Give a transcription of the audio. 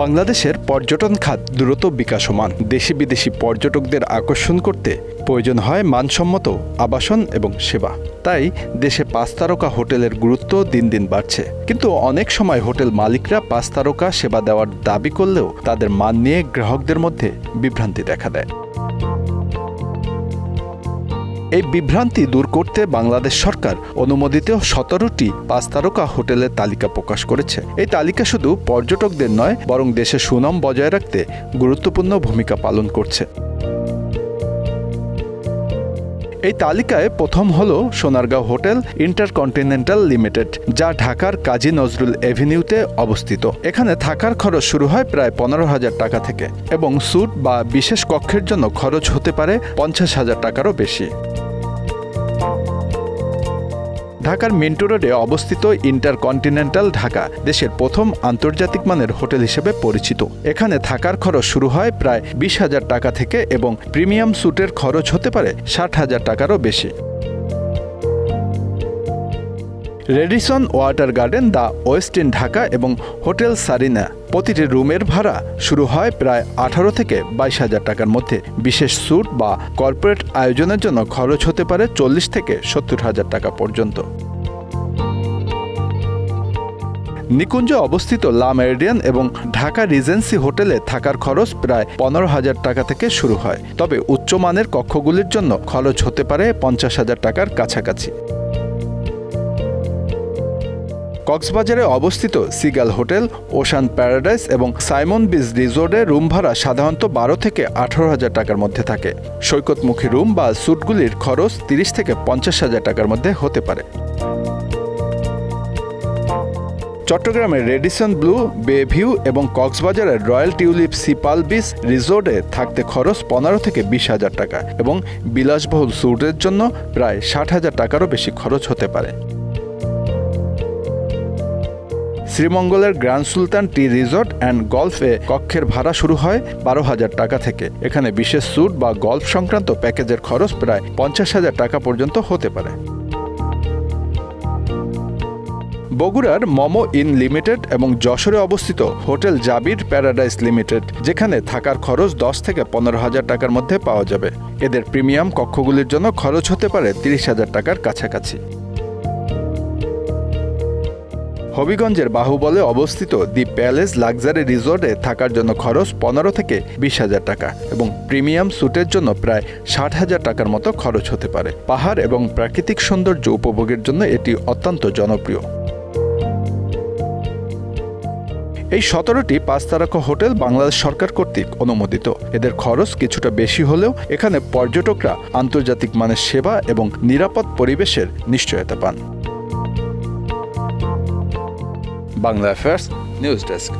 বাংলাদেশের পর্যটন খাত দ্রুত বিকাশমান। দেশি বিদেশি পর্যটকদের আকর্ষণ করতে প্রয়োজন হয় মানসম্মত আবাসন এবং সেবা। তাই দেশে 5 তারকা হোটেলের গুরুত্ব দিন দিন বাড়ছে। কিন্তু অনেক সময় হোটেল মালিকরা 5 তারকা সেবা দেওয়ার দাবি করলেও তাদের মান নিয়ে গ্রাহকদের মধ্যে বিভ্রান্তি দেখা দেয়। এই বিভ্রান্তি দূর করতে বাংলাদেশ সরকার অনুমোদিত 17টি 5 তারকা হোটেলের তালিকা প্রকাশ করেছে। এই তালিকা শুধু পর্যটকদের নয়, বরং দেশের সুনাম বজায় রাখতে গুরুত্বপূর্ণ ভূমিকা পালন করছে। এই তালিকায় প্রথম হল সোনারগাঁও হোটেল ইন্টারকন্টিনেন্টাল লিমিটেড, যা ঢাকার কাজী নজরুল এভিনিউতে অবস্থিত। এখানে থাকার খরচ শুরু হয় প্রায় 15,000 টাকা থেকে এবং স্যুট বা বিশেষ কক্ষের জন্য খরচ হতে পারে 50,000 টাকারও বেশি। ঢাকার মিন্টো রোডে অবস্থিত ইন্টারকন্টিনেন্টাল ঢাকা দেশের প্রথম আন্তর্জাতিক মানের হোটেল হিসেবে পরিচিত। এখানে থাকার খরচ শুরু হয় প্রায় 20,000 টাকা থেকে এবং প্রিমিয়াম স্যুটের খরচ হতে পারে 60,000 টাকারও বেশি। Radisson water garden the ওয়েস্টিন Dhaka এবং হোটেল সারিনা প্রতিটি রুমের ভাড়া শুরু হয় প্রায় 18 থেকে 22,000 টাকার মধ্যে। বিশেষ স্যুট বা কর্পোরেট আয়োজনের জন্য খরচ হতে পারে 40 থেকে 70,000 টাকা পর্যন্ত। নিকুঞ্জে অবস্থিত লা মেরিডিয়ান এবং ঢাকা রিজেন্সি হোটেলে থাকার খরচ প্রায় 15,000 টাকা থেকে শুরু হয়, তবে উচ্চমানের কক্ষগুলির জন্য খরচ হতে পারে 50,000 টাকার কাছাকাছি। কক্সবাজারে অবস্থিত সিগাল হোটেল, ওশান প্যারাডাইস এবং সাইমন বিচ রিসোর্টে রুম ভাড়া সাধারণত 12 থেকে 18,000 টাকার মধ্যে থাকে। সৈকতমুখী রুম বা স্যুটগুলির খরচ 30 থেকে 50,000 টাকার মধ্যে হতে পারে। চট্টগ্রামের রেডিসন ব্লু, বে ভিউ এবং কক্সবাজারের রয়্যাল টিউলিপ সি পাল বিচ রিসোর্টে থাকতে খরচ 15 থেকে 20,000 টাকা এবং বিলাসবহুল স্যুটের জন্য প্রায় 60,000 টাকারও বেশি খরচ হতে পারে। শ্রীমঙ্গলের grand sultan tea resort and গলফে কক্ষের ভাড়া শুরু হয় 12,000 টাকা থেকে। এখানে বিশেষ স্যুট বা গলফ সংক্রান্ত প্যাকেজের খরচ প্রায় 50,000 টাকা পর্যন্ত হতে পারে। বগুড়ার মমো ইন লিমিটেড এবং যশোরে অবস্থিত হোটেল জাবির প্যারাডাইস লিমিটেড, যেখানে থাকার খরচ 10 থেকে 15,000 টাকার মধ্যে পাওয়া যাবে। এদের প্রিমিয়াম কক্ষগুলির জন্য খরচ হতে পারে 30,000 টাকার কাছাকাছি। হবিগঞ্জের বাহুবলে অবস্থিত দি প্যালেস লাক্সারি রিসোর্টে থাকার জন্য খরচ 15 থেকে 20,000 টাকা এবং প্রিমিয়াম স্যুটের জন্য প্রায় 60,000 টাকার মতো খরচ হতে পারে। পাহাড় এবং প্রাকৃতিক সৌন্দর্য উপভোগের জন্য এটি অত্যন্ত জনপ্রিয়। এই 17টি 5 তারকা হোটেল বাংলাদেশ সরকার কর্তৃক অনুমোদিত। এদের খরচ কিছুটা বেশি হলেও এখানে পর্যটকরা আন্তর্জাতিক মানের সেবা এবং নিরাপদ পরিবেশের নিশ্চয়তা পান। Bangla affairs news desk.